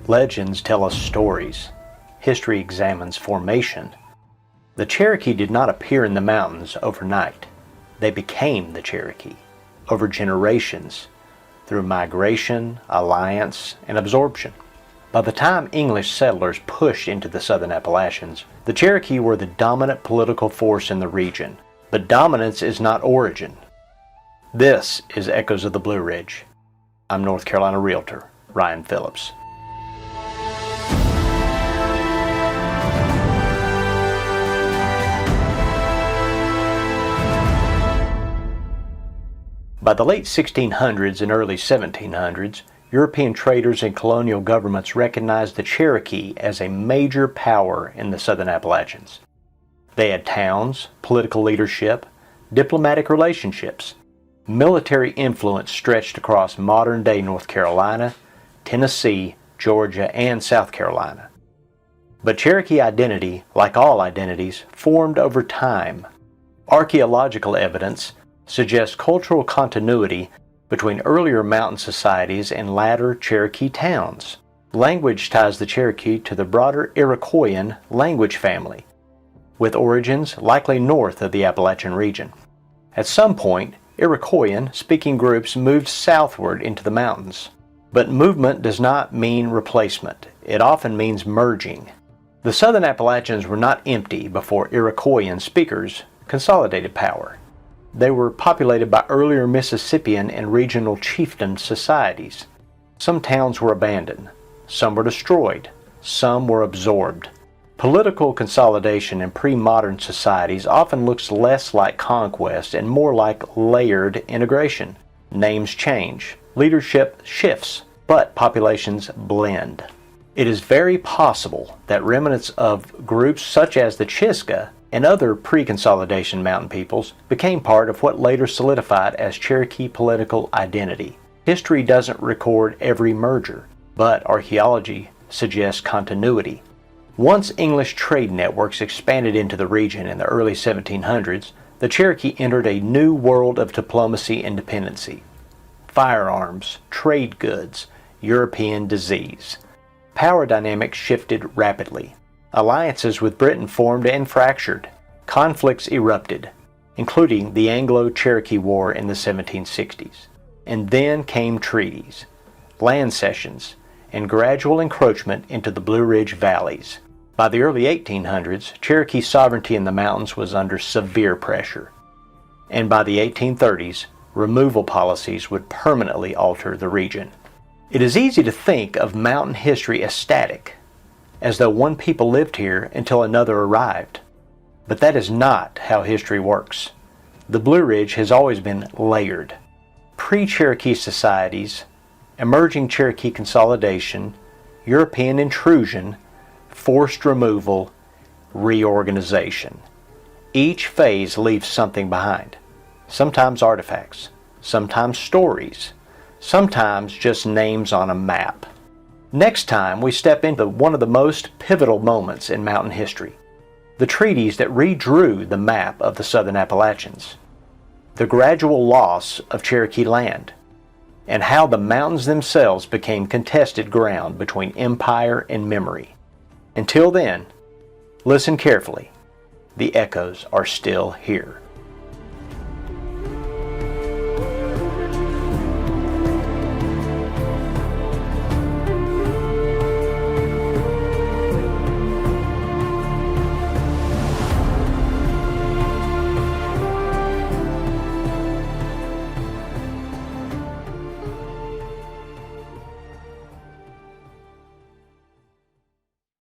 Legends tell us stories. History examines formation. The Cherokee did not appear in the mountains overnight. They became the Cherokee over generations through migration, alliance, and absorption. By the time English settlers pushed into the southern Appalachians, the Cherokee were the dominant political force in the region. But dominance is not origin. This is Echoes of the Blue Ridge. I'm North Carolina Realtor Ryan Phillips. By the late 1600s and early 1700s, European traders and colonial governments recognized the Cherokee as a major power in the southern Appalachians. They had towns, political leadership, diplomatic relationships. Military influence stretched across modern-day North Carolina, Tennessee, Georgia, and South Carolina. But Cherokee identity, like all identities, formed over time. Archaeological evidence suggests cultural continuity between earlier mountain societies and latter Cherokee towns. Language ties the Cherokee to the broader Iroquoian language family, with origins likely north of the Appalachian region. At some point, Iroquoian-speaking groups moved southward into the mountains. But movement does not mean replacement. It often means merging. The southern Appalachians were not empty before Iroquoian speakers consolidated power. They were populated by earlier Mississippian and regional chieftain societies. Some towns were abandoned, some were destroyed, some were absorbed. Political consolidation in pre-modern societies often looks less like conquest and more like layered integration. Names change, leadership shifts, but populations blend. It is very possible that remnants of groups such as the Chickasaw and other pre-consolidation mountain peoples became part of what later solidified as Cherokee political identity. History doesn't record every merger, but archaeology suggests continuity. Once English trade networks expanded into the region in the early 1700s, the Cherokee entered a new world of diplomacy and dependency. Firearms, trade goods, European disease. Power dynamics shifted rapidly. Alliances with Britain formed and fractured. Conflicts erupted, including the Anglo-Cherokee War in the 1760s. And then came treaties, land cessions, and gradual encroachment into the Blue Ridge valleys. By the early 1800s, Cherokee sovereignty in the mountains was under severe pressure. And by the 1830s, removal policies would permanently alter the region. It is easy to think of mountain history as static, as though one people lived here until another arrived. But that is not how history works. The Blue Ridge has always been layered. Pre-Cherokee societies, emerging Cherokee consolidation, European intrusion, forced removal, reorganization. Each phase leaves something behind. Sometimes artifacts, sometimes stories, sometimes just names on a map. Next time, we step into one of the most pivotal moments in mountain history, the treaties that redrew the map of the southern Appalachians, the gradual loss of Cherokee land, and how the mountains themselves became contested ground between empire and memory. Until then, listen carefully. The echoes are still here.